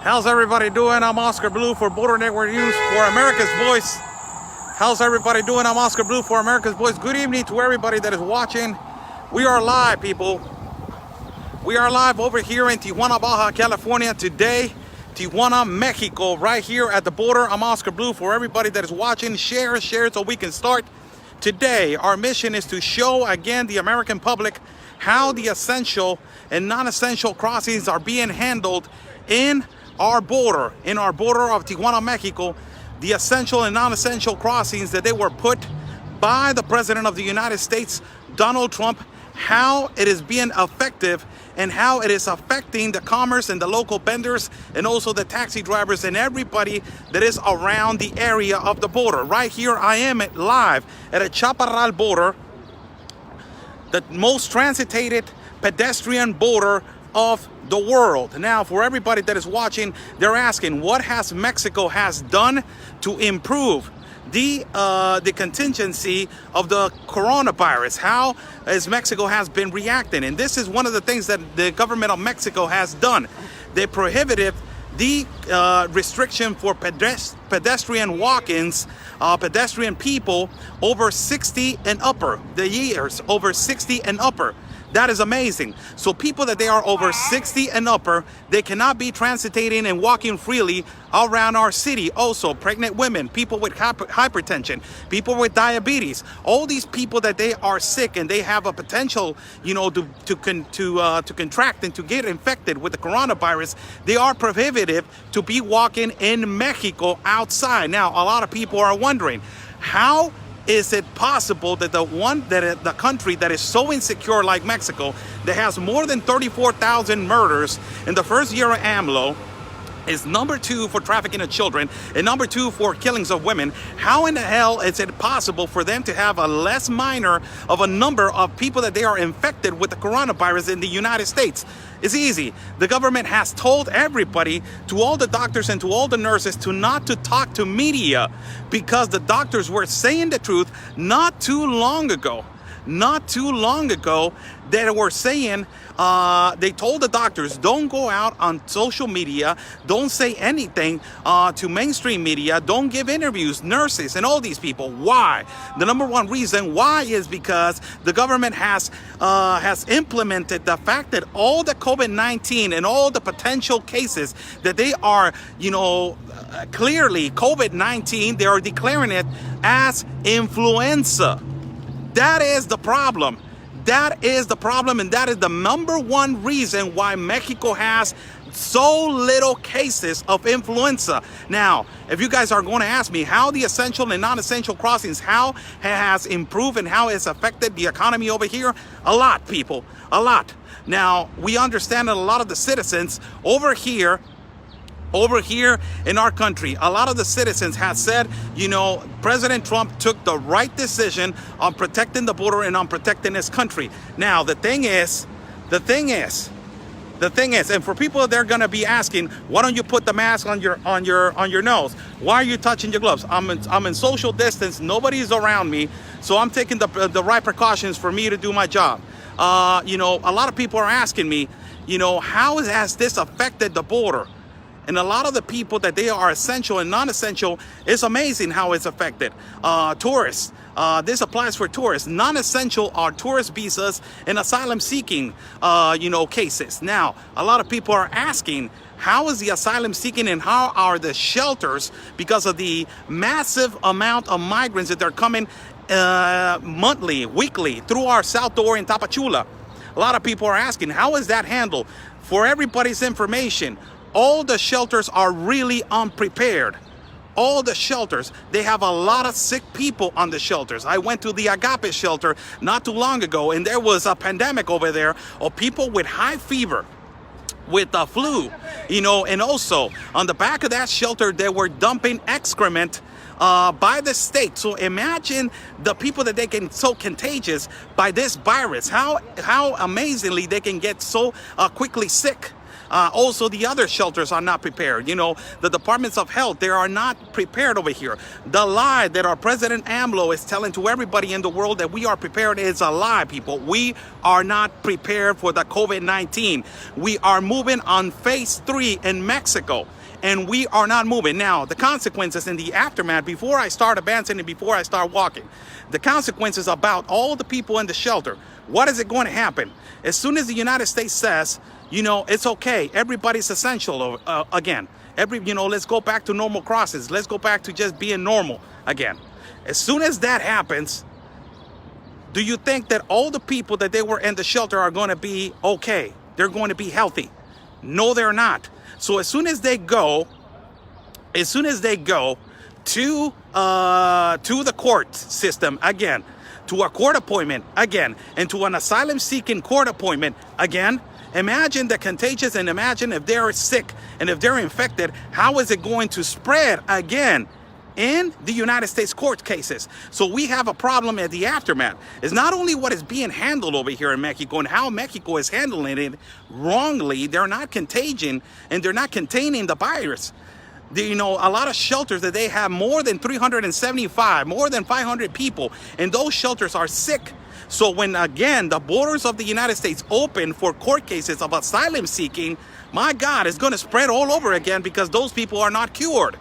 How's everybody doing? I'm Oscar Blue for Border Network News for America's Voice. How's everybody doing? I'm Oscar Blue for America's Voice. Good evening to everybody that is watching. We are live, people. We are live over here in Tijuana, Baja California today. Tijuana, Mexico, right here at the border. I'm Oscar Blue for everybody that is watching. Share so we can start. Today, our mission is to show again the American public how the essential and non-essential crossings are being handled in our border of Tijuana, Mexico. The essential and non-essential crossings that they were put by the President of the United States, Donald Trump, how it is being effective and how it is affecting the commerce and the local vendors and also the taxi drivers and everybody that is around the area of the border. Right here I am live at a Chaparral border, the most transitated pedestrian border of the world. Now, for everybody that is watching, they're asking, what has Mexico has done to improve the contingency of the coronavirus? How as Mexico has been reacting? And this is one of the things that the government of Mexico has done. They prohibited the restriction for pedestrian walk-ins, pedestrian people over 60 and upper, the years over 60 and upper. That is amazing. So people that they are over 60 and upper, they cannot be transitating and walking freely around our city. Also, pregnant women, people with hypertension, people with diabetes, all these people that they are sick and they have a potential, to contract and to get infected with the coronavirus, they are prohibited to be walking in Mexico outside. Now, a lot of people are wondering, how is it possible that the country that is so insecure like Mexico, that has more than 34,000 murders in the first year of AMLO, is number 2 for trafficking of children and number 2 for killings of women? How in the hell is it possible for them to have a less minor of a number of people that they are infected with the coronavirus in the United States? It's easy. The government has told everybody, to all the doctors and to all the nurses, to not to talk to media, because the doctors were saying the truth not too long ago. They were saying, they told the doctors, don't go out on social media, don't say anything to mainstream media, don't give interviews, nurses and all these people. Why? The number one reason why is because the government has implemented the fact that all the COVID-19 and all the potential cases that they are, clearly COVID-19, they are declaring it as influenza. That is the problem. That is the problem, and that is the number one reason why Mexico has so little cases of influenza. Now, if you guys are going to ask me how the essential and non-essential crossings, how it has improved and how it's affected the economy over here, a lot, people, a lot. Now, we understand that a lot of the citizens over here in our country, a lot of the citizens have said, President Trump took the right decision on protecting the border and on protecting his country. Now, the thing is, and for people, they're gonna be asking, why don't you put the mask on your nose? Why are you touching your gloves? I'm in social distance. Nobody's around me, so I'm taking the right precautions for me to do my job. A lot of people are asking me, how has this affected the border? And a lot of the people that they are essential and non-essential, it's amazing how it's affected. Tourists, this applies for tourists. Non-essential are tourist visas and asylum seeking, cases. Now, a lot of people are asking, how is the asylum seeking and how are the shelters, because of the massive amount of migrants that are coming monthly, weekly through our south door in Tapachula. A lot of people are asking, how is that handled? For everybody's information, all the shelters are really unprepared. All the shelters, they have a lot of sick people on the shelters. I went to the Agape shelter not too long ago, and there was a pandemic over there of people with high fever, with the flu, and also on the back of that shelter, they were dumping excrement by the state. So imagine the people that they can so contagious by this virus, how amazingly they can get so quickly sick. Also, the other shelters are not prepared. You know, the departments of health, they are not prepared over here. The lie that our President AMLO is telling to everybody in the world that we are prepared is a lie, people. We are not prepared for the COVID-19. We are moving on phase 3 in Mexico, and we are not moving. Now, the consequences in the aftermath, before I start advancing and before I start walking, the consequences about all the people in the shelter. What is it going to happen? As soon as the United States says, you know, it's okay, everybody's essential again. Let's go back to normal crosses. Let's go back to just being normal again. As soon as that happens, do you think that all the people that they were in the shelter are going to be okay? They're going to be healthy? No, they're not. So as soon as they go to the court system again, to a court appointment again, and to an asylum-seeking court appointment again, imagine the contagious, and imagine if they're sick and if they're infected, how is it going to spread again in the United States court cases? So we have a problem at the aftermath. It's not only what is being handled over here in Mexico and how Mexico is handling it wrongly. They're not contagion and they're not containing the virus. You know, a lot of shelters that they have more than 375, more than 500 people, and those shelters are sick. So when, again, the borders of the United States open for court cases of asylum seeking, my God, it's going to spread all over again because those people are not cured.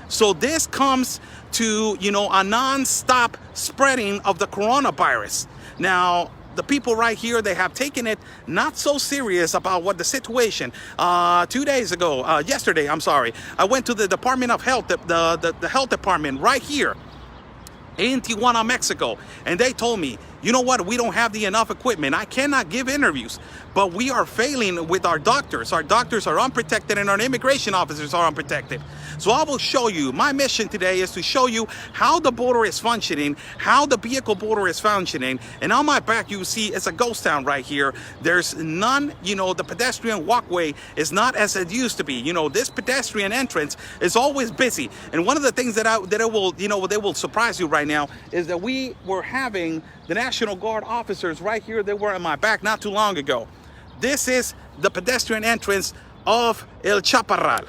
So this comes to, you know, a non-stop spreading of the coronavirus. Now, the people right here, they have taken it not so serious about what the situation. 2 days ago, yesterday, I went to the Department of Health, the health department right here in Tijuana, Mexico, and they told me, you know what, we don't have enough equipment. I cannot give interviews, but we are failing with our doctors. Our doctors are unprotected and our immigration officers are unprotected. So I will show you, my mission today is to show you how the border is functioning, how the vehicle border is functioning. And on my back, you see it's a ghost town right here. There's none, you know, the pedestrian walkway is not as it used to be. You know, this pedestrian entrance is always busy. And one of the things that they will surprise you right now is that we were having the National Guard officers right here. They were in my back not too long ago. This is the pedestrian entrance of El Chaparral.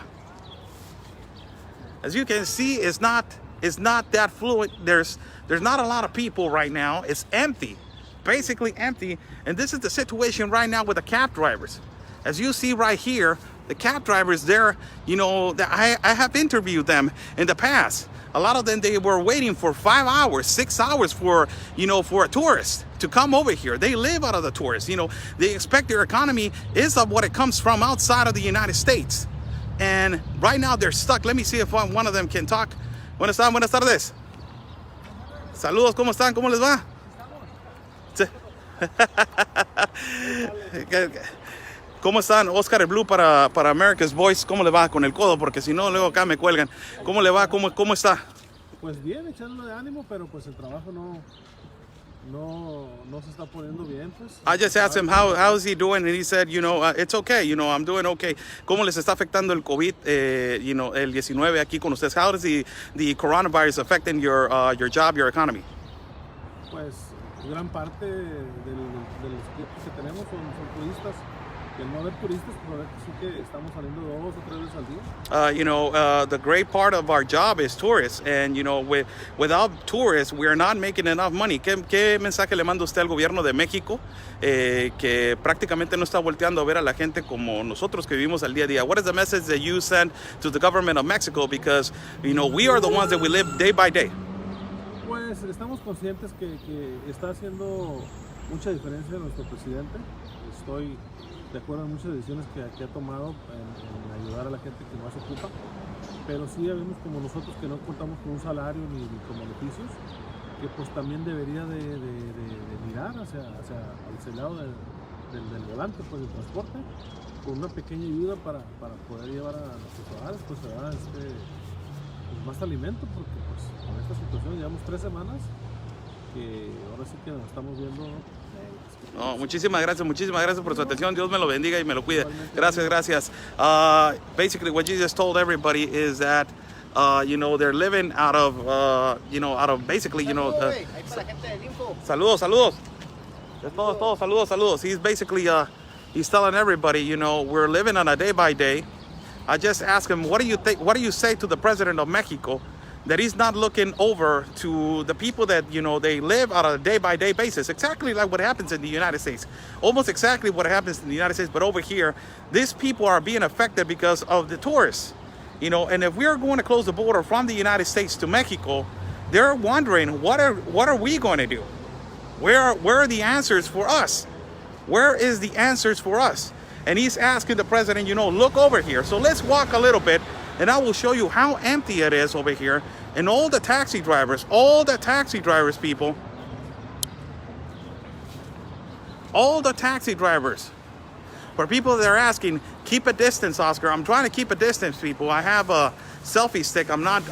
As you can see, it's not that fluid. There's not a lot of people right now. It's empty, basically empty. And this is the situation right now with the cab drivers. As you see right here, the cab drivers there, you know, I have interviewed them in the past. A lot of them, they were waiting for 5 hours, 6 hours for a tourist to come over here. They live out of the tourists. You know, they expect their economy is of what it comes from outside of the United States. And right now they're stuck. Let me see if one of them can talk. Buenas tardes. Saludos, ¿cómo están? ¿Cómo les va? ¿Cómo están? Oscar el Blue para America's Voice. ¿Cómo le va con el codo? Porque si no, luego acá me cuelgan. ¿Cómo le va? ¿Cómo está? Pues bien, echándole de ánimo, pero pues el trabajo no se está poniendo bien, pues. I just asked him how is he doing, and he said, you know, it's okay, you know, I'm doing okay. ¿Cómo les está afectando el COVID, you know, el 19 aquí con ustedes? How is the coronavirus affecting your job, your economy? Pues gran parte de los clientes que tenemos son turistas. Que no haber turistas, pero sí que estamos saliendo 2 o 3 veces al día. You know, the great part of our job is tourists, and you know, without tourists, we are not making enough money. ¿Qué mensaje le manda usted al gobierno de México, que prácticamente no está volteando a ver a la gente como nosotros que vivimos al día a día? What is the message that you send to the government of Mexico? Because you know, we are the ones that we live day by day. Pues estamos conscientes que está haciendo mucha diferencia nuestro presidente. Estoy de acuerdo en muchas decisiones que ha tomado en ayudar a la gente que más ocupa, pero sí vemos como nosotros que no contamos con un salario ni con beneficios, que pues también debería de mirar hacia el lado del volante, pues del transporte, con una pequeña ayuda para poder llevar a nuestros hogares, pues pues, más alimento, porque pues con esta situación llevamos 3 semanas que ahora sí que nos estamos viendo, ¿no? No, muchísimas gracias por su atención. Dios me lo bendiga y me lo cuide. Gracias. Basically, what you just told everybody is that, you know, they're living out of basically, you know. Saludos. Es todo, saludos. He's basically, He's telling everybody, you know, we're living on a day by day. I just asked him, what do you think? What do you say to the president of Mexico that he's not looking over to the people that, you know, they live on a day by day basis, exactly like what happens in the United States, almost exactly what happens in the United States. But over here, these people are being affected because of the tourists, you know. And if we're going to close the border from the United States to Mexico, they're wondering, what are we going to do? Where are the answers for us? Where is the answers for us? And he's asking the president, you know, look over here. So let's walk a little bit and I will show you how empty it is over here. And all the taxi drivers, people, all the taxi drivers, for people that are asking, keep a distance, Oscar. I'm trying to keep a distance, people. I have a selfie stick. I'm not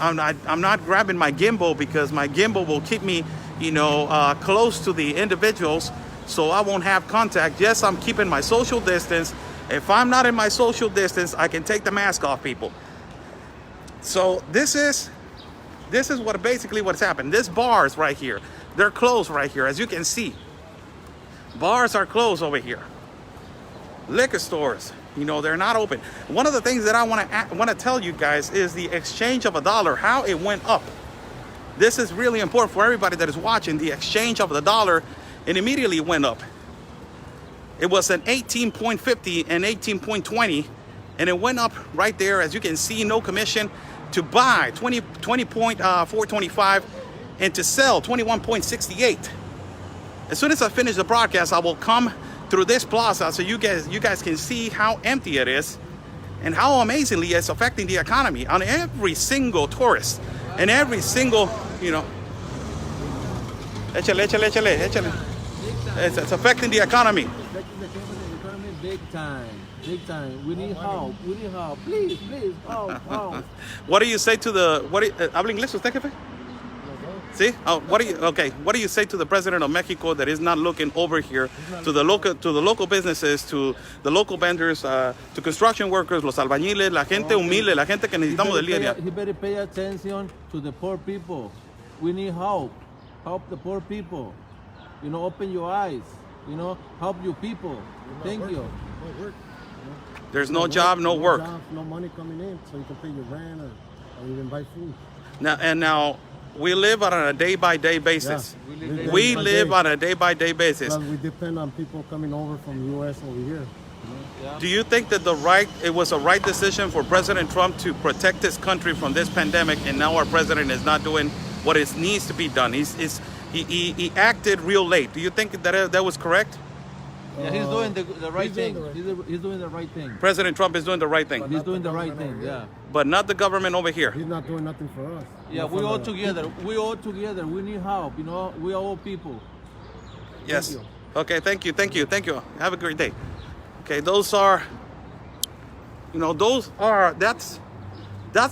grabbing my gimbal because my gimbal will keep me, you know, close to the individuals, so I won't have contact. Yes, I'm keeping my social distance. If I'm not in my social distance, I can take the mask off, people. So this is what basically what's happened. This bars right here, they're closed right here, as you can see. Bars are closed over here. Liquor stores, you know, they're not open. One of the things that I want to tell you guys is the exchange of a dollar, how it went up. This is really important for everybody that is watching. The exchange of the dollar, it immediately went up. It was an 18.50 and 18.20, and it went up right there, as you can see. No commission to buy 20.425 and to sell 21.68. As soon as I finish the broadcast, I will come through this plaza so you guys can see how empty it is and how amazingly it's affecting the economy on every single tourist and every single, you know. Échale. It's affecting the economy. Big time. We need help. Please, help. What do you say to the, ¿habla inglés usted, jefe? See? Oh, what do you say to the president of Mexico that is not looking over here to the local businesses, to the local vendors, to construction workers, los albañiles, la gente humilde, la gente que necesitamos del día a día? He better pay attention to the poor people. We need help. Help the poor people. You know, open your eyes. You know, help your people. Thank you. No work. There's no job, no work. No money coming in, so you can pay your rent or even buy food. Now we live on a day-by-day basis. Yeah, we live on a day-by-day basis. Well, we depend on people coming over from the U.S. over here. Yeah. Do you think that it was a right decision for President Trump to protect this country from this pandemic, and now our president is not doing what it needs to be done? He acted real late. Do you think that was correct? Yeah, he's doing the right thing. He's doing the right thing. President Trump is doing the right thing. He's doing the right thing, yeah. But not the government over here. He's not doing nothing for us. Yeah, we all together. We need help, you know. We are all people. Yes. Okay, thank you. Have a great day. Okay, that's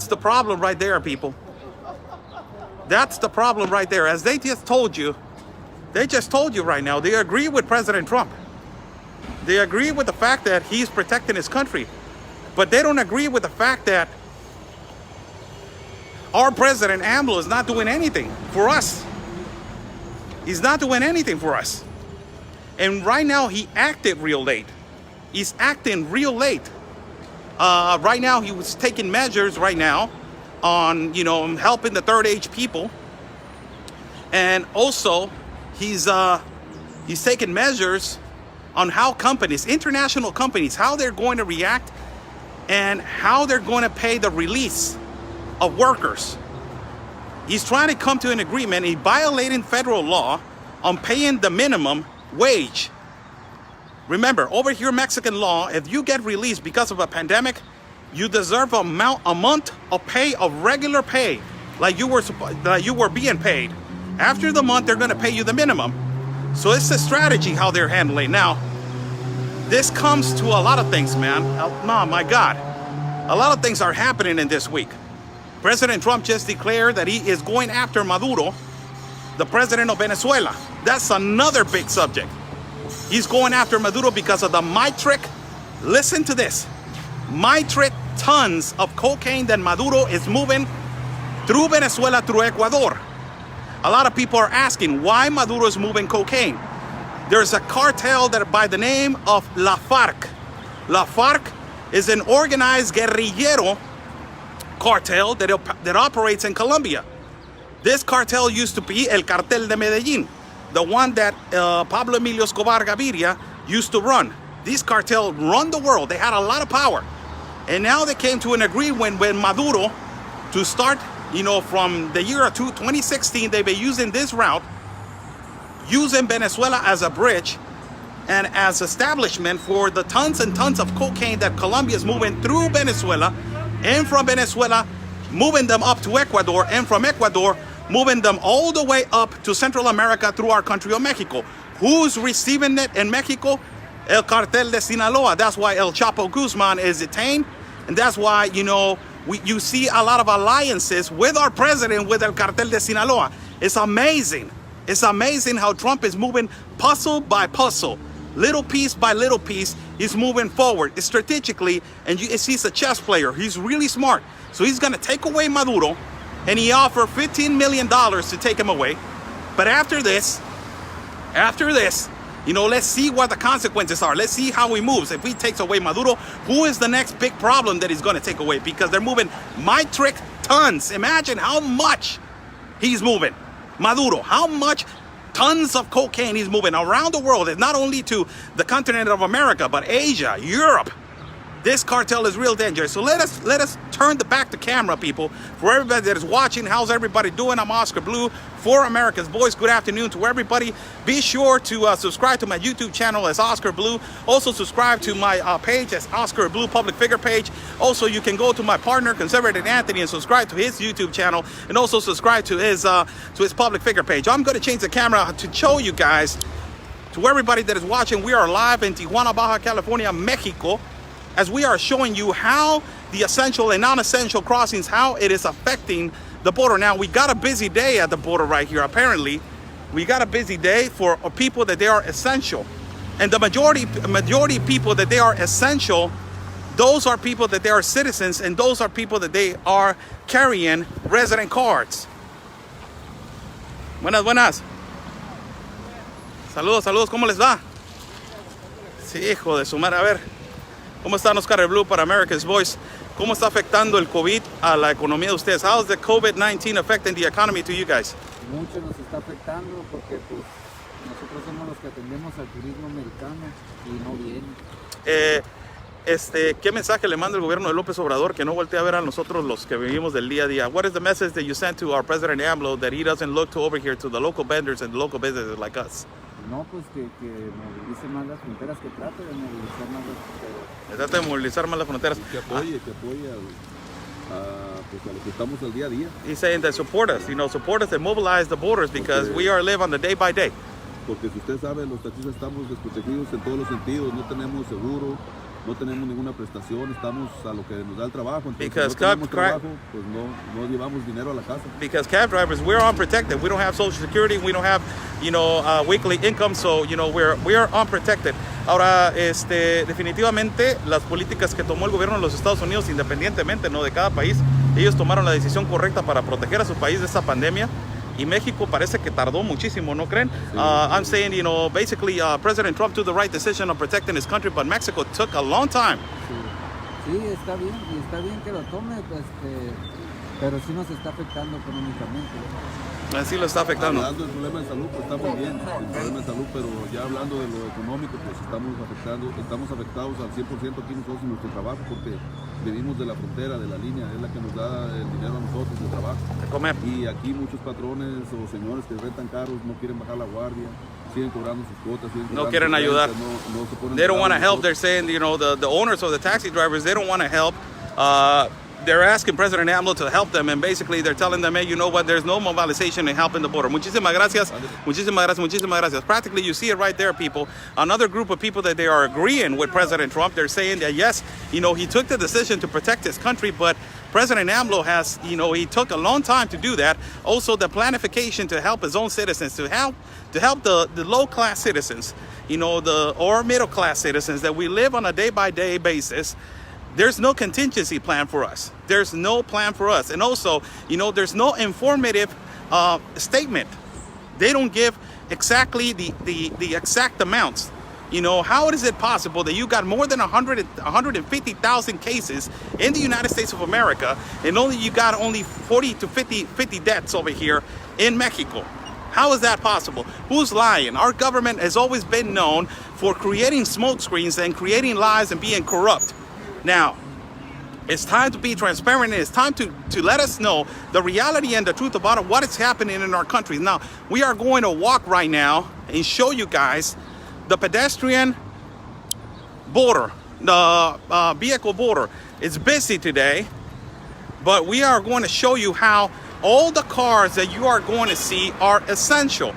the problem right there, people. That's the problem right there. As they just told you right now, they agree with President Trump. They agree with the fact that he's protecting his country, but they don't agree with the fact that our president, AMLO, is not doing anything for us. He's not doing anything for us. And right now, he acted real late. He's acting real late. Right now, he was taking measures right now on, you know, helping the third age people. And also, he's taking measures on how companies, international companies, how they're going to react and how they're going to pay the release of workers. He's trying to come to an agreement. He's violating federal law on paying the minimum wage. Remember, over here, Mexican law, if you get released because of a pandemic, you deserve a month of pay, of regular pay, like you were being paid. After the month, they're going to pay you the minimum. So it's a strategy how they're handling. Now, this comes to a lot of things, man. Oh my God. A lot of things are happening in this week. President Trump just declared that he is going after Maduro, the president of Venezuela. That's another big subject. He's going after Maduro because of the metric, listen to this, metric tons of cocaine that Maduro is moving through Venezuela, through Ecuador. A lot of people are asking why Maduro is moving cocaine. there's a cartel that by the name of La FARC. La FARC is an organized guerrillero cartel that operates in Colombia. This cartel used to be El Cartel de Medellín, the one that Pablo Emilio Escobar Gaviria used to run. These cartels run the world. They had a lot of power. And now they came to an agreement with Maduro to start, from the year 2016, they've been using this route, using Venezuela as a bridge and as establishment for the tons and tons of cocaine that Colombia is moving through Venezuela, and from Venezuela, moving them up to Ecuador, and from Ecuador, moving them all the way up to Central America through our country of Mexico. Who's receiving it in Mexico? El Cartel de Sinaloa. That's why El Chapo Guzman is detained. And that's why, you see a lot of alliances with our president, with El Cartel de Sinaloa. It's amazing. It's amazing how Trump is moving puzzle by puzzle. Little piece by little piece, he's moving forward strategically. And he's a chess player. He's really smart. So he's going to take away Maduro. And he offered $15 million to take him away. But after this, let's see what the consequences are. Let's see how he moves. If he takes away Maduro, who is the next big problem that he's going to take away? Because they're moving metric tons. Imagine how much he's moving. Maduro, how much tons of cocaine he's moving around the world. It's not only to the continent of America, but Asia, Europe. This cartel is real dangerous. So let us turn the camera, people. For everybody that is watching, how's everybody doing? I'm Oscar Blue for America's Voice. Good afternoon to everybody. Be sure to subscribe to my YouTube channel as Oscar Blue. Also subscribe to my page as Oscar Blue Public Figure page. Also, you can go to my partner, Conservative Anthony, and subscribe to his YouTube channel, and also subscribe to his Public Figure page. I'm going to change the camera to show you guys, to everybody that is watching. We are live in Tijuana, Baja California, Mexico, as we are showing you how the essential and non-essential crossings, how it is affecting the border. Now, we got a busy day at the border right here, apparently. We got a busy day for people that they are essential. And the majority people that they are essential, those are people that they are citizens, and those are people that they are carrying resident cards. Buenas. Saludos, ¿cómo les va? Sí, hijo de su madre, a ver. ¿Cómo están, Oscar Blue para America's Voice? ¿Cómo está afectando el COVID a la economía de ustedes? How is the COVID-19 affecting the economy to you guys? Mucho nos está afectando porque pues nosotros somos los que atendemos al turismo americano y no viene. ¿Qué mensaje le manda el gobierno de López Obrador que no voltea a ver a nosotros los que vivimos del día a día? What is the message that you sent to our President AMLO that he doesn't look to over here to the local vendors and the local businesses like us? No, pues que movilice más las fronteras, que trate de movilizar más las fronteras. Que trate de movilizar más las fronteras. Que apoye a lo que estamos al día a día. He's saying that support us and mobilize the borders because we are live on the day by day. Porque si usted sabe, los taxistas estamos desprotegidos en todos los sentidos, no tenemos seguro, no tenemos ninguna prestación, estamos a lo que nos da el trabajo. Entonces, Because si no tenemos trabajo, pues no llevamos dinero a la casa. Because cab drivers, we're unprotected. We don't have Social Security. We don't have, weekly income. So, we are unprotected. Ahora, definitivamente, las políticas que tomó el gobierno de los Estados Unidos, independientemente, ¿no?, de cada país, ellos tomaron la decisión correcta para proteger a su país de esta pandemia. Y México parece que tardó muchísimo, ¿no creen? I'm saying, basically, President Trump took the right decision on protecting his country, but Mexico took a long time. Sí, está bien, y está bien que lo tome, pero sí nos está afectando económicamente. Así lo está afectando. Hablando del problema de salud, pues estamos bien, el problema de salud, pero ya hablando de lo económico, pues estamos afectados al 100% aquí nosotros en nuestro trabajo, porque venimos de la frontera, de la línea, es la que nos da el dinero a nosotros, el trabajo. De comer. Y aquí muchos patrones o señores que rentan carros no quieren bajar la guardia, siguen cobrando sus cuotas, no quieren ayudar. No se ponen. They don't want to help. They're saying, the owners of the taxi drivers, they don't want to help. They're asking President AMLO to help them, and basically they're telling them, hey, you know what, there's no mobilization in helping the border. Muchísimas gracias. Practically, you see it right there, people. Another group of people that they are agreeing with President Trump. They're saying that, yes, he took the decision to protect his country, but President AMLO has, he took a long time to do that. Also, the planification to help his own citizens, to help the low-class citizens, or middle-class citizens that we live on a day-by-day basis. There's no contingency plan for us. There's no plan for us. And also, there's no informative statement. They don't give exactly the exact amounts. You know, how is it possible that you got more than 150,000 cases in the United States of America, and you got only 40 to 50 deaths over here in Mexico? How is that possible? Who's lying? Our government has always been known for creating smoke screens and creating lies and being corrupt. Now, it's time to be transparent, and it's time to let us know the reality and the truth about what is happening in our country. Now, we are going to walk right now and show you guys the pedestrian border, the vehicle border. It's busy today, but we are going to show you how all the cars that you are going to see are essential.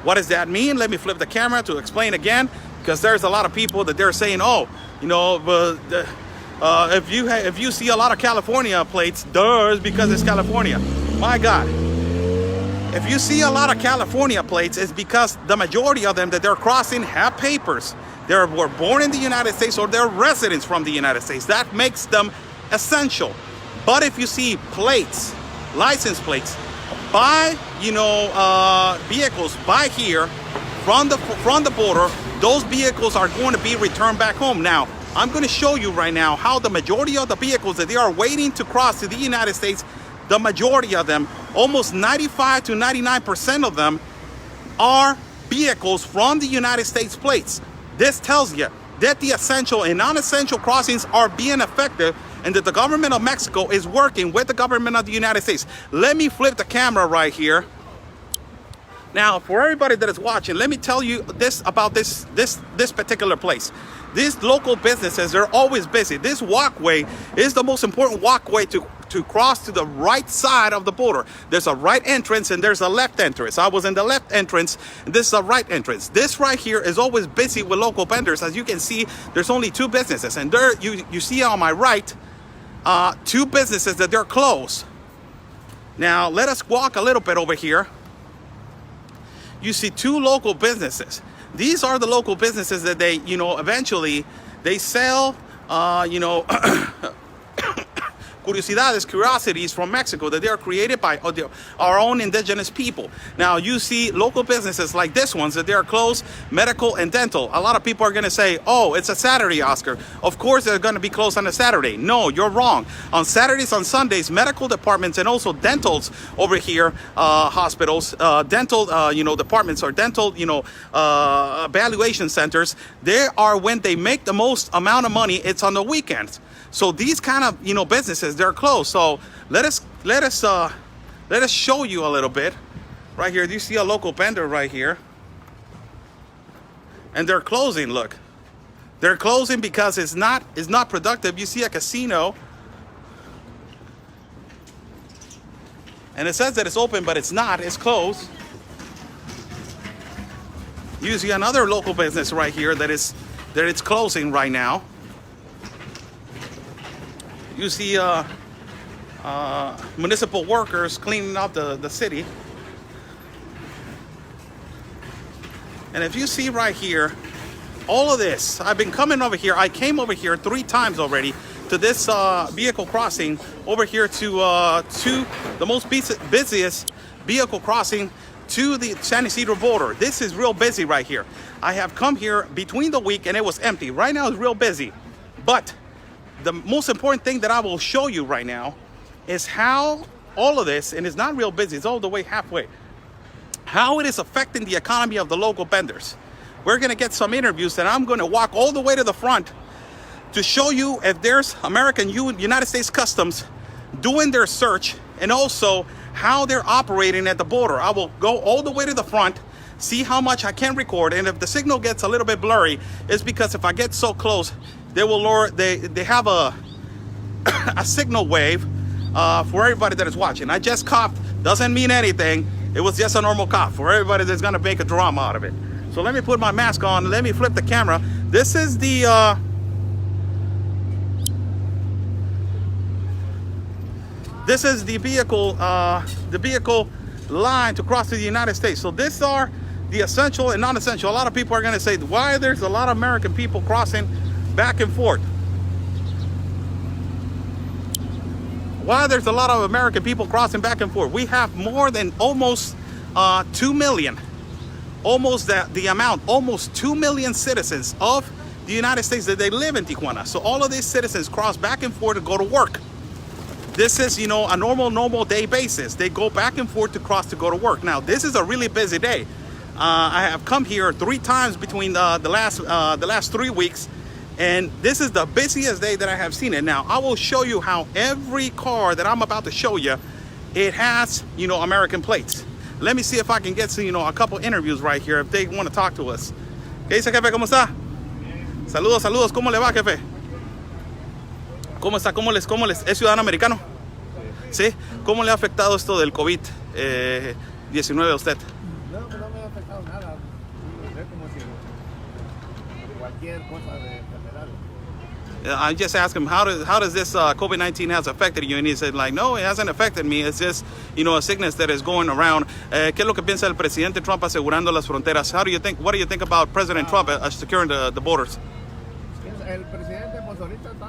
What does that mean? Let me flip the camera to explain again, because there's a lot of people that they're saying, oh, you know, if you see a lot of California plates, it's because it's California. My God. If you see a lot of California plates, it's because the majority of them that they're crossing have papers. They were born in the United States, or they're residents from the United States. That makes them essential. But if you see plates, license plates, by vehicles by here from the border, those vehicles are going to be returned back home. Now, I'm going to show you right now how the majority of the vehicles that they are waiting to cross to the United States, the majority of them, almost 95 to 99% of them, are vehicles from the United States plates. This tells you that the essential and non-essential crossings are being effective, and that the government of Mexico is working with the government of the United States. Let me flip the camera right here. Now, for everybody that is watching, let me tell you this about this particular place. These local businesses, they're always busy. This walkway is the most important walkway to cross to the right side of the border. There's a right entrance and there's a left entrance. I was in the left entrance, and this is a right entrance. This right here is always busy with local vendors. As you can see, there's only two businesses, and there you see on my right, two businesses that they're closed. Now, let us walk a little bit over here. You see two local businesses. These are the local businesses that they, eventually they sell, curiosities from Mexico that they are created by our own indigenous people. Now, you see local businesses like this ones that they are closed, medical and dental. A lot of people are going to say, oh, it's a Saturday, Oscar. Of course they're going to be closed on a Saturday. No, you're wrong. On Saturdays, on Sundays, medical departments and also dentals over here, hospitals, dental, departments, or dental, evaluation centers, they are when they make the most amount of money. It's on the weekends. So these kind of businesses, they're closed. So let us show you a little bit right here. Do you see a local vendor right here? And they're closing. Look, they're closing because it's not productive. You see a casino, and it says that it's open, but it's not. It's closed. You see another local business right here that it's closing right now. You see municipal workers cleaning up the city. And if you see right here, all of this, I've been coming over here. I came over here 3 times already to this vehicle crossing over here to the most busiest vehicle crossing to the San Ysidro border. This is real busy right here. I have come here between the week and it was empty. Right now it's real busy. But the most important thing that I will show you right now is how all of this, and it's not real busy, it's all the way halfway, how it is affecting the economy of the local vendors. We're going to get some interviews, and I'm going to walk all the way to the front to show you if there's United States Customs doing their search, and also how they're operating at the border. I will go all the way to the front, see how much I can record, and if the signal gets a little bit blurry, it's because if I get so close, they will lower. They have a signal wave for everybody that is watching. I just coughed. Doesn't mean anything. It was just a normal cough for everybody that's gonna make a drama out of it. So let me put my mask on. Let me flip the camera. This is the vehicle line to cross to the United States. So these are the essential and non-essential. A lot of people are gonna say, why there's a lot of American people crossing back and forth? Why there's a lot of American people crossing back and forth? We have more than almost 2 million almost the amount, almost 2 million citizens of the United States that they live in Tijuana. So all of these citizens cross back and forth to go to work. This is, you know, a normal day basis. They go back and forth to cross to go to work. Now, this is a really busy day. I have come here 3 times between the last 3 weeks, and this is the busiest day that I have seen it. Now, I will show you how every car that I'm about to show you, it has, you know, American plates. Let me see if I can get, you know, a couple interviews right here if they want to talk to us. ¿Qué dice, jefe? ¿Cómo está? Saludos, saludos. ¿Cómo le va, jefe? ¿Cómo está? ¿Cómo les? ¿Es ciudadano americano? ¿Sí? ¿Cómo le ha afectado esto del COVID-19 a usted? No, no me ha afectado nada. Es como si cualquier cosa de enfermedad. I just asked him, how does this COVID-19 has affected you? And he said, like, no, it hasn't affected me. It's just, you know, a sickness that is going around. ¿Qué es lo que piensa el presidente Trump asegurando las fronteras? What do you think about President Trump securing the borders? El presidente, pues ahorita está,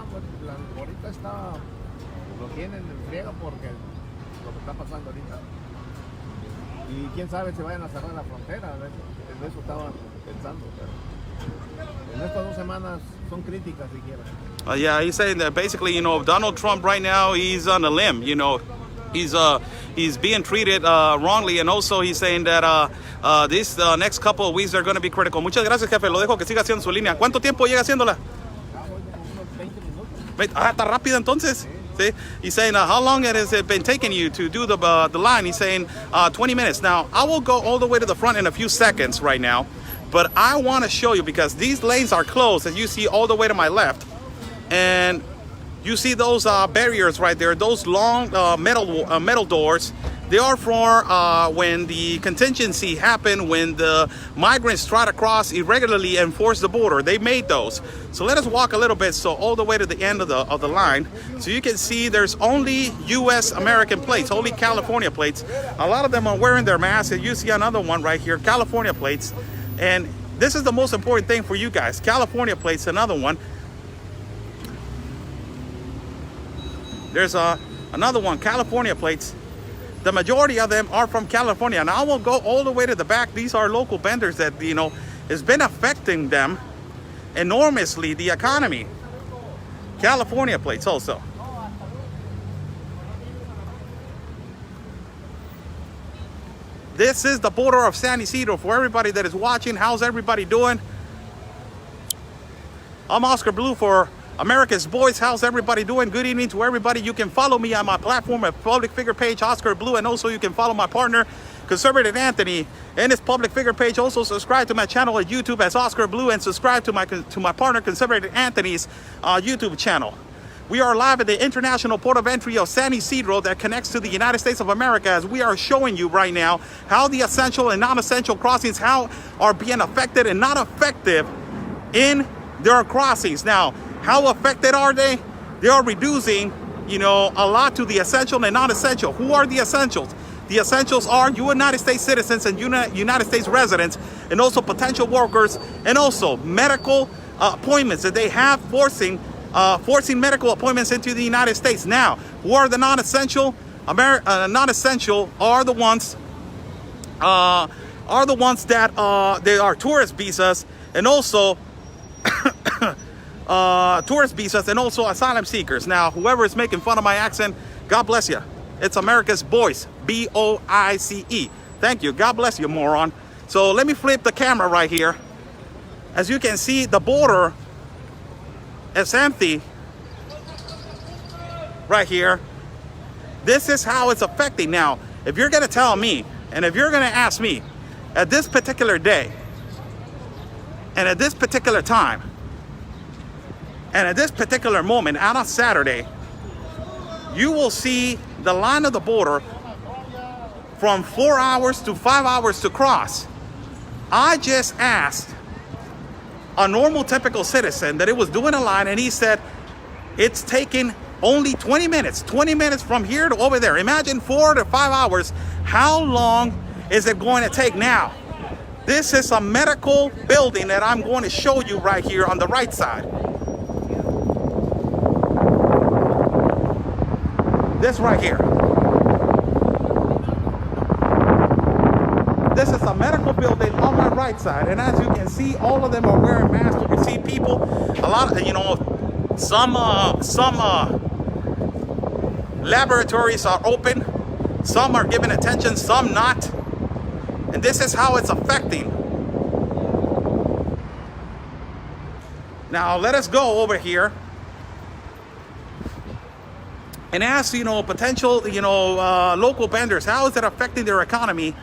lo tienen en friega porque lo que está pasando ahorita. Y quién sabe si vayan a cerrar la frontera, en eso estaba pensando. Pero en estas 2 semanas son críticas siquiera. Yeah, he's saying that basically, you know, Donald Trump right now, he's on a limb, you know. He's being treated wrongly, and also he's saying that these next couple of weeks are going to be critical. Muchas gracias, jefe. Lo dejo que siga haciendo su línea. ¿Cuánto tiempo llega haciéndola? Unos 20 minutos. Está rápido entonces. See? He's saying, how long has it been taking you to do the line? He's saying 20 minutes. Now, I will go all the way to the front in a few seconds right now, but I want to show you because these lanes are closed, as you see all the way to my left. And you see those barriers right there, those long metal doors. They are for when the contingency happened, when the migrants try to cross irregularly and force the border. They made those. So let us walk a little bit, so all the way to the end of the line. So you can see there's only U.S. American plates, only California plates. A lot of them are wearing their masks, and you see another one right here, California plates. And this is the most important thing for you guys. California plates, another one. There's another one, California plates. The majority of them are from California. And I will go all the way to the back. These are local vendors that, you know, has been affecting them enormously, the economy. California plates also. This is the border of San Ysidro. For everybody that is watching, how's everybody doing? I'm Oscar Blue for America's Voice. How's everybody doing? Good evening to everybody. You can follow me on my platform at public figure page Oscar Blue, and also you can follow my partner Conservative Anthony and his public figure page. Also subscribe to my channel at YouTube as Oscar Blue, and subscribe to my partner Conservative Anthony's YouTube channel. We are live at the international port of entry of San Ysidro that connects to the United States of America, as we are showing you right now how the essential and non-essential crossings are being affected and not effective in their crossings. Now, how affected are they? They are reducing, you know, a lot to the essential and non-essential. Who are the essentials? The essentials are United States citizens and United States residents, and also potential workers, and also medical appointments that they have forcing medical appointments into the United States. Now, who are the non-essential? Non-essential are the ones that they are tourist visas, and also tourist visas, and also asylum seekers. Now, whoever is making fun of my accent, God bless you. It's America's Voice, B-O-I-C-E. Thank you. God bless you, moron. So let me flip the camera right here. As you can see, the border is empty right here. This is how it's affecting. Now, if you're going to tell me, and if you're going to ask me, at this particular day, and at this particular time, and at this particular moment, on a Saturday, you will see the line of the border from 4 hours to 5 hours to cross. I just asked a normal, typical citizen that it was doing a line, and he said it's taking only 20 minutes from here to over there. Imagine 4 to 5 hours. How long is it going to take now? This is a medical building that I'm going to show you right here on the right side. This right here. This is a medical building on my right side, and as you can see, all of them are wearing masks. You can see people, a lot of, you know, some laboratories are open, some are giving attention, some not, and this is how it's affecting. Now let us go over here and ask, you know, potential, you know, local vendors, how is it affecting their economy?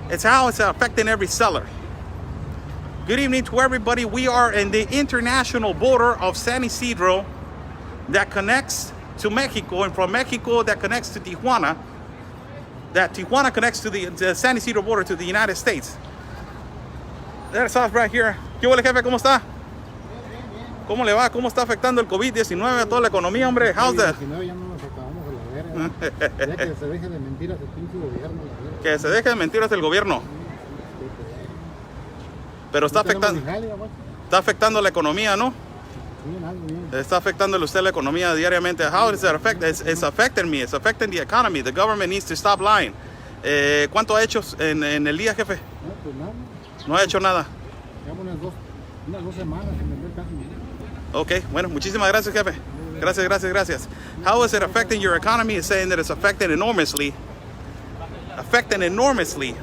It's how it's affecting every seller. Good evening to everybody. We are in the international border of San Ysidro that connects to Mexico, and from Mexico that connects to Tijuana. That Tijuana connects to the San Ysidro border to the United States. There's us right here. ¿Qué huele, jefe? ¿Cómo está? ¿Cómo le va? ¿Cómo está afectando el COVID-19 a toda la economía, hombre? How's that? Ya no nos acabamos de la verga. Ya que se deje de mentiras el pinche gobierno. Que se deje de mentiras el gobierno. Pero está afectando la economía, ¿no? Está afectándole usted la economía diariamente. How does it affect? It's affecting me. It's affecting the economy. The government needs to stop lying. ¿Cuánto ha hecho en el día, jefe? No, pues nada. No ha hecho nada. Llevamos unas 2 semanas sin vender casi. Ok, bueno, muchísimas gracias, jefe. Gracias. How is it affecting your economy? It's saying that it's affecting enormously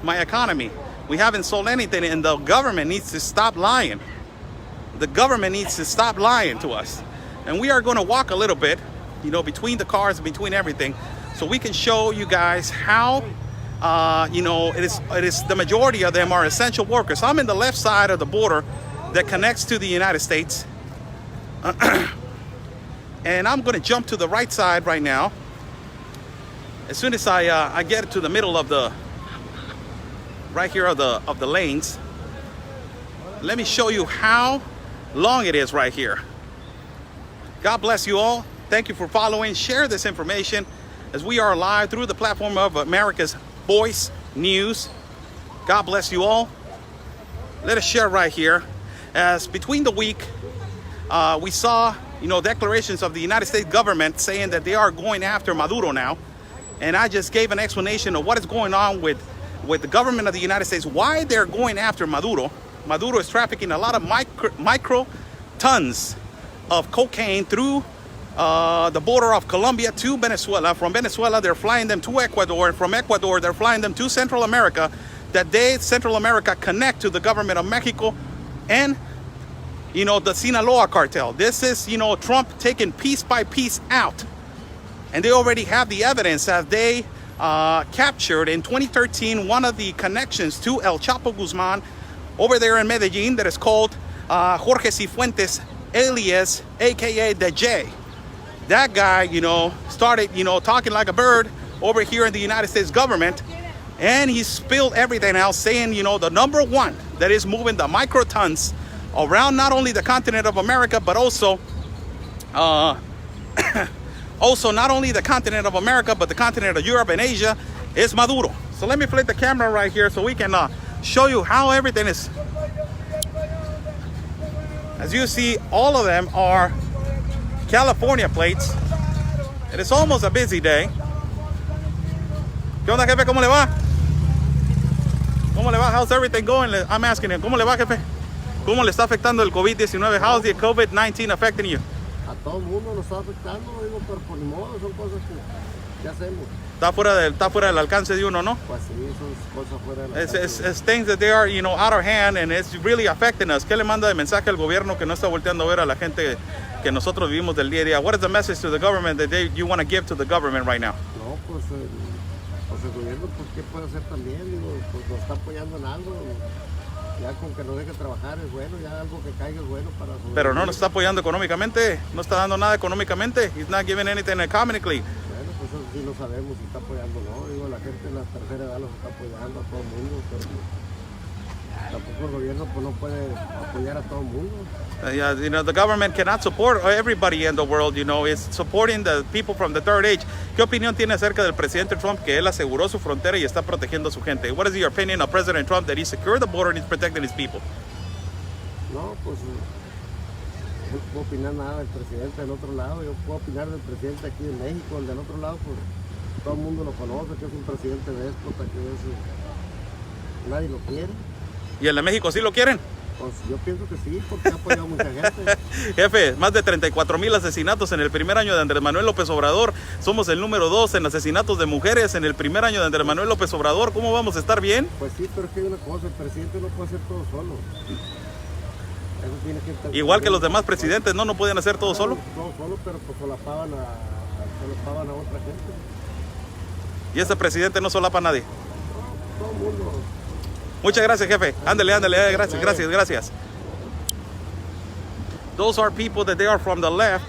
my economy. We haven't sold anything, and the government needs to stop lying. The government needs to stop lying to us. And we are going to walk a little bit, you know, between the cars, between everything, so we can show you guys how, you know, it is the majority of them are essential workers. I'm in the left side of the border that connects to the United States. And I'm going to jump to the right side right now. As soon as I get to the middle of the, right here of the lanes, let me show you how long it is right here. God bless you all. Thank you for following. Share this information as we are live through the platform of America's Voice News. God bless you all. Let us share right here. As between the week, we saw, you know, declarations of the United States government saying that they are going after Maduro now. And I just gave an explanation of what is going on with the government of the United States, why they're going after Maduro. Maduro is trafficking a lot of micro tons of cocaine through the border of Colombia to Venezuela. From Venezuela, they're flying them to Ecuador. And from Ecuador, they're flying them to Central America. That they, Central America, connect to the government of Mexico and, you know, the Sinaloa cartel. This is, you know, Trump taking piece by piece out. And they already have the evidence as they captured in 2013 one of the connections to El Chapo Guzman over there in Medellin that is called Jorge Cifuentes alias, aka the J. That guy, you know, started, you know, talking like a bird over here in the United States government, and he spilled everything out, saying, you know, the number one that is moving the microtons around not only the continent of America, but also not only the continent of America, but the continent of Europe and Asia is Maduro. So let me flip the camera right here so we can show you how everything is. As you see, all of them are California plates. It is almost a busy day. ¿Qué onda, jefe? ¿Cómo le va? ¿Cómo le va? How's everything going? I'm asking him. ¿Cómo le va, jefe? ¿Cómo le está afectando el COVID-19? How's the COVID-19 affecting you? A todo el mundo lo está afectando, digo, pero por ni modo, son cosas que hacemos. Está fuera del alcance de uno, ¿no? Pues sí, son cosas fuera del alcance. It's things that they are, you know, out of hand, and it's really affecting us. ¿Qué le manda de mensaje al gobierno que no está volteando a ver a la gente que nosotros vivimos del día a día? What is the message to the government that you want to give to the government right now? No, pues el gobierno, pues ¿qué puede hacer también? Digo, pues nos está apoyando en algo. Ya con que nos deje trabajar es bueno, ya algo que caiga es bueno para sobrevivir. Pero no nos está apoyando económicamente, no está dando nada económicamente. He's not giving anything economically. Bueno, pues eso sí lo sabemos, si está apoyando, ¿no? Digo, la gente en la tercera edad los está apoyando a todo el mundo, pero tampoco el gobierno pues no puede apoyar a todo el mundo. Yeah, you know, the government cannot support everybody in the world, you know, it's supporting the people from the third age. ¿Qué opinión tiene acerca del presidente Trump que él aseguró su frontera y está protegiendo a su gente? What is your opinion of President Trump that he secured the border and he's protecting his people? No, pues Yo no puedo opinar nada del presidente del otro lado, yo puedo opinar del presidente aquí de México, el del otro lado, pues todo el mundo lo conoce, que es un presidente déspota, que es, nadie lo quiere. ¿Y el de México sí lo quieren? Pues yo pienso que sí, porque ha apoyado a mucha gente. Jefe, más de 34,000 asesinatos en el primer año de Andrés Manuel López Obrador. Somos el número 2 en asesinatos de mujeres en el primer año de Andrés Manuel López Obrador. ¿Cómo vamos a estar bien? Pues sí, pero es que hay una cosa, el presidente no puede hacer todo solo. Eso tiene que estar Igual que los demás presidentes, ¿no? No pueden hacer todo solo. Todo solo, pero pues solapaban a otra gente. Y ese presidente no solapa a nadie. Todo el mundo. Muchas gracias, jefe. Ándale, gracias. Those are people that they are from the left.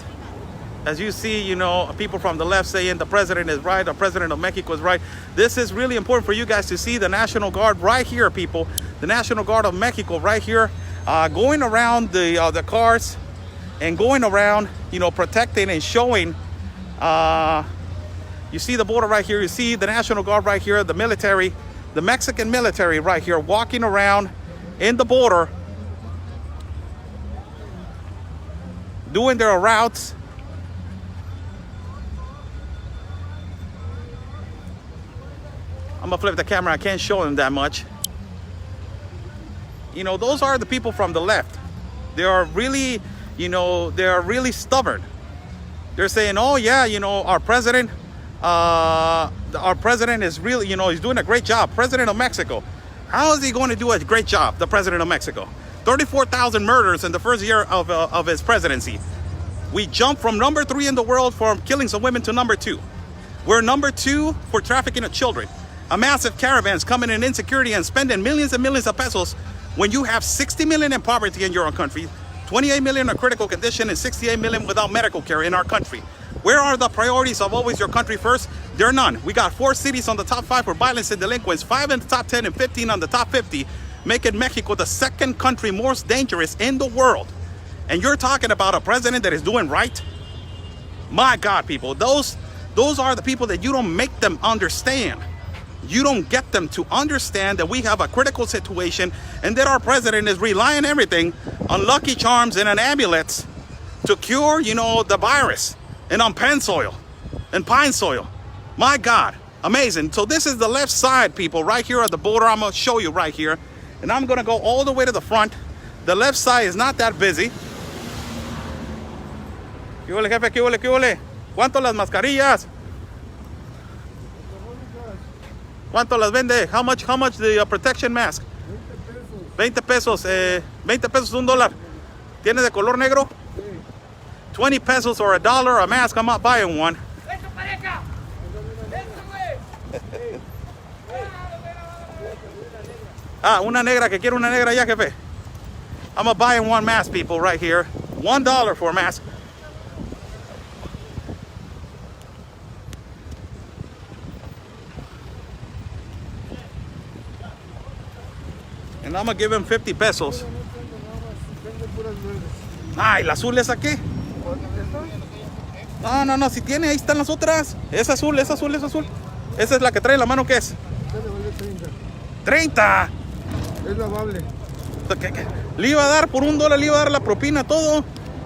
As you see, you know, people from the left saying the president is right, the president of Mexico is right. This is really important for you guys to see the National Guard right here, people. The National Guard of Mexico right here, going around the cars and going around, you know, protecting and showing. You see the border right here. You see the National Guard right here, the military. The Mexican military right here walking around in the border doing their routes. I'm gonna flip the camera, I can't show them that much. You know, those are the people from the left. They are really, you know, they are really stubborn. They're saying, oh yeah, you know, our president is really, you know, he's doing a great job. President of Mexico. How is he going to do a great job, the president of Mexico? 34,000 murders in the first year of his presidency. We jumped from number 3 in the world for killing some women to number 2. We're number 2 for trafficking of children. A massive caravans coming in insecurity and spending millions and millions of pesos when you have 60 million in poverty in your own country, 28 million in critical condition, and 68 million without medical care in our country. Where are the priorities of always your country first? There are none. We got 4 cities on the top 5 for violence and delinquents, 5 in the top 10 and 15 on the top 50, making Mexico the second country most dangerous in the world. And you're talking about a president that is doing right? My God, people, those are the people that you don't make them understand. You don't get them to understand that we have a critical situation and that our president is relying everything on Lucky Charms and on amulets to cure, you know, the virus. And on pine soil. My God, amazing. So this is the left side, people, right here at the border. I'm gonna show you right here. And I'm gonna go all the way to the front. The left side is not that busy. ¿Qué huele, jefe? ¿Qué huele? ¿Qué huele? ¿Cuánto las mascarillas? ¿Cuánto las vende? How much the protection mask? 20 pesos. 20 pesos, $1. ¿Tiene de color negro? 20 pesos or $1 a mask. I'm not buying one. Una negra, que quiere una negra ya, jefe. I'm not buying one mask, people, right here. $1 for a mask. And I'm gonna give him 50 pesos. ¿Y la azul es aquí? No, si tiene, ahí están las otras. Es azul. Esa es la que trae en la mano, ¿qué es? 30. Es lavable. Le iba a dar por $1, le iba a dar la propina, todo.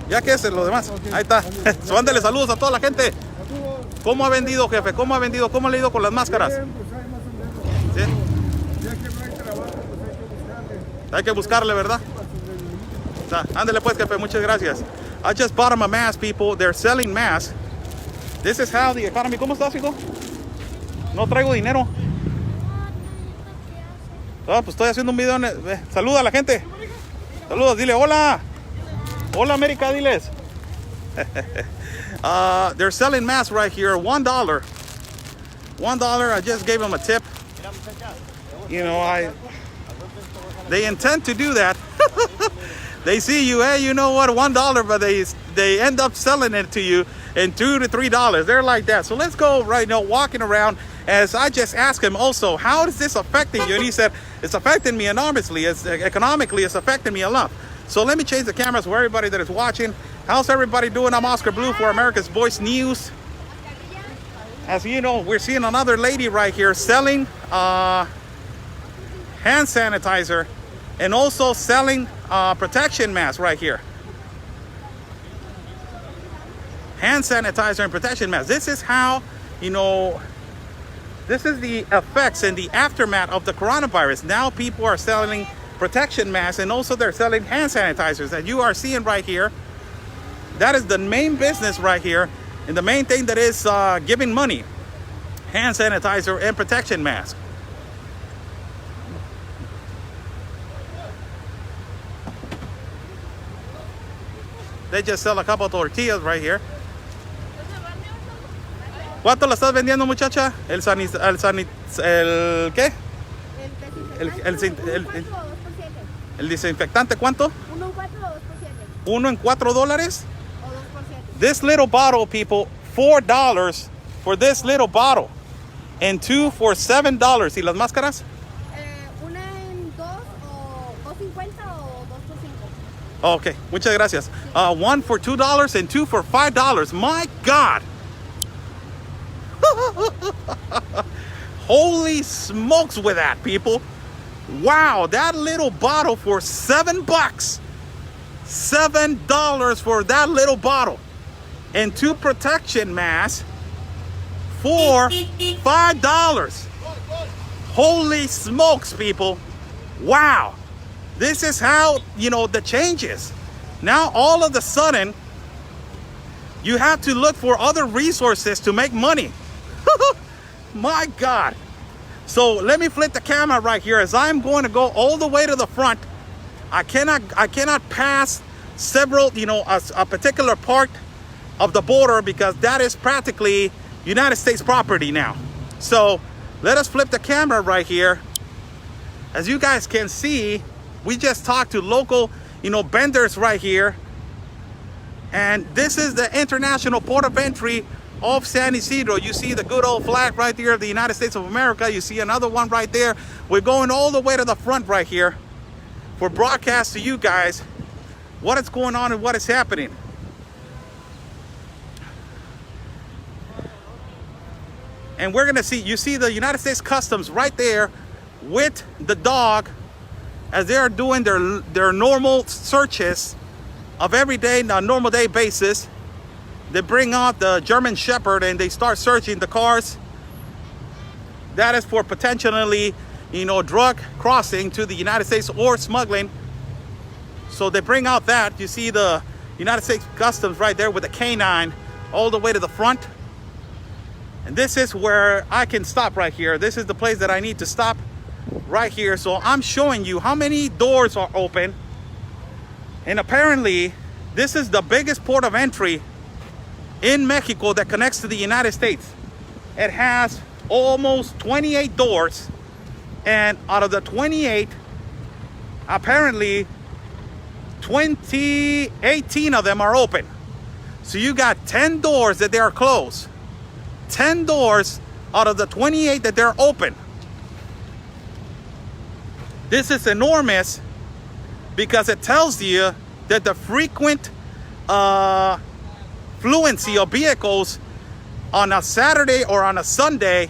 Ya que es lo demás. Okay. Ahí está. Mándale saludos a toda la gente. ¿Cómo ha vendido, jefe? ¿Cómo le ha ido con las máscaras? Bien, pues hay más o menos. ¿Sí? Ya que no hay trabajo, pues hay que buscarle. Hay que buscarle, ¿verdad? Ándale pues, jefe, muchas gracias. I just bought them a mask, people. They're selling masks. This is how the economy. ¿Cómo estás, hijo? No traigo dinero. Pues estoy haciendo un video. Saluda a la gente. Saludos, dile hola. Hola, América, diles. They're selling masks right here. $1. $1. I just gave them a tip. You know, they intend to do that. They see you, hey, you know what, $1, but they end up selling it to you in $2 to $3. They're like that. So let's go right now, walking around. As I just asked him also, how is this affecting you? And he said, it's affecting me enormously. Economically, it's affecting me a lot. So let me change the cameras for everybody that is watching. How's everybody doing? I'm Oscar Blue for America's Voice News. As you know, we're seeing another lady right here selling hand sanitizer and also selling protection masks right here. hand sanitizer and protection masks. This is how, you know, this is the effects and the aftermath of the coronavirus. Now people are selling protection masks, and also they're selling hand sanitizers that you are seeing right here. That is the main business right here, and the main thing that is giving money: hand sanitizer and protection mask. They just sell a couple of tortillas right here. ¿Cuánto lo estás vendiendo, muchacha? ¿El qué? El desinfectante, ¿cuánto? Uno en $4. This little bottle, people, $4 for this little bottle, and 2 for $7. ¿Y las máscaras? Una en 2 o 2.50 o 2 por 5. Okay, muchas gracias. 1 for $2 and 2 for $5. My God. Holy smokes with that, people. Wow, that little bottle for $7. $7 for that little bottle. And 2 protection masks for $5. Holy smokes, people. Wow. This is how, you know, the changes. Now, all of a sudden, you have to look for other resources to make money. My God. So let me flip the camera right here as I'm going to go all the way to the front. I cannot pass several, you know, a particular part of the border because that is practically United States property now. So let us flip the camera right here. As you guys can see, we just talked to local, you know, vendors right here. And this is the international port of entry of San Ysidro. You see the good old flag right there of the United States of America. You see another one right there. We're going all the way to the front right here for broadcast to you guys what is going on and what is happening. And we're gonna see, you see the United States Customs right there with the dog as they are doing their normal searches of every day, on a normal day basis. They bring out the German Shepherd and they start searching the cars. That is for potentially, you know, drug crossing to the United States or smuggling. So they bring out that. You see the United States Customs right there with the canine all the way to the front. And this is where I can stop right here. This is the place that I need to stop right here. So I'm showing you how many doors are open. And apparently, this is the biggest port of entry in Mexico that connects to the United States. It has almost 28 doors. And out of the 28, apparently 18 of them are open. So you got 10 doors that they are closed. 10 doors out of the 28 that they're open. This is enormous because it tells you that the frequent fluency of vehicles on a Saturday or on a Sunday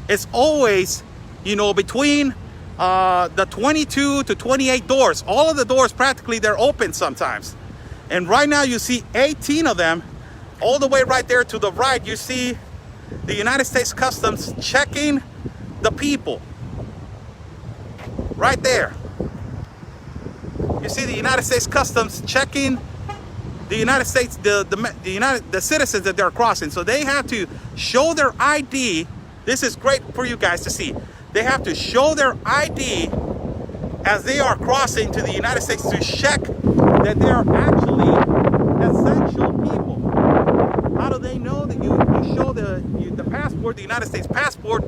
is always, you know, between the 22 to 28 doors. All of the doors practically they're open sometimes. And right now you see 18 of them. All the way right there to the right, you see the United States Customs checking the people. Right there. You see the United States Customs checking the United States, the citizens that they're crossing. So they have to show their ID. This is great for you guys to see. They have to show their ID as they are crossing to the United States to check that they are actually essential people. How do they know that you show the passport, the United States passport,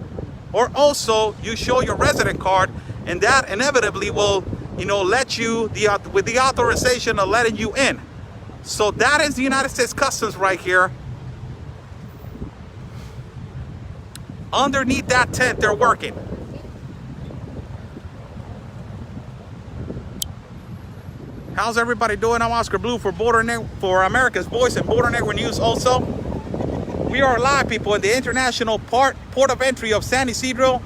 or also you show your resident card, and that inevitably will, you know, let you with the authorization of letting you in. So that is the United States Customs right here. Underneath that tent, they're working. How's everybody doing? I'm Oscar Blue for for America's Voice and Border Network News also. We are live, people, in the international port of entry of San Ysidro,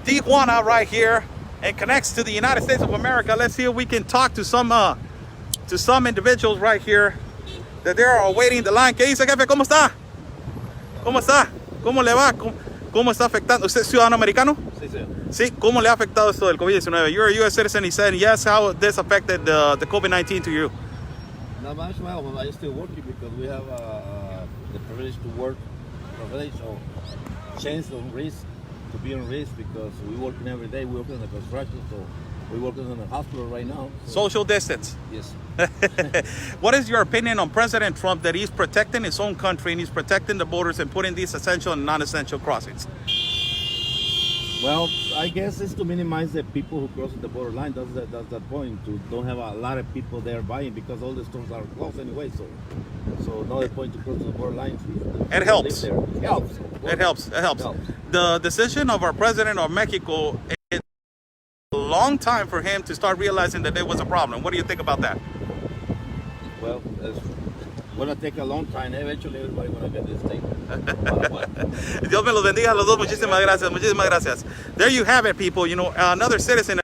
Tijuana right here, and connects to the United States of America. Let's see if we can talk to some individuals right here that they are awaiting the line. ¿Qué dice, jefe? ¿Cómo está? ¿Cómo está? ¿Cómo le va? ¿Cómo está afectando? ¿Usted es ciudadano americano? Sí, sí. Sí, ¿cómo le ha afectado esto del COVID-19? You're a U.S. citizen. He said, yes, how this affected the COVID-19 to you? Not much. Well, I'm still working because we have the privilege to work, privilege or chance of risk to be on risk because we working every day. We working in the construction, so we working in the hospital right now. So. Social distance. Yes. What is your opinion on President Trump that he's protecting his own country and he's protecting the borders and putting these essential and non-essential crossings? Well, I guess it's to minimize the people who cross the borderline. That's the point. To don't have a lot of people there buying because all the stores are closed anyway. So no point to cross the borderline. It helps. It helps. It helps. It helps. The decision of our president of Mexico is a long time for him to start realizing that there was a problem. What do you think about that? Well, it's gonna take a long time. Eventually, everybody gonna get this thing. Dios me los bendiga a los dos. Muchísimas gracias. Muchísimas gracias. There you have it, people. You know, another citizen.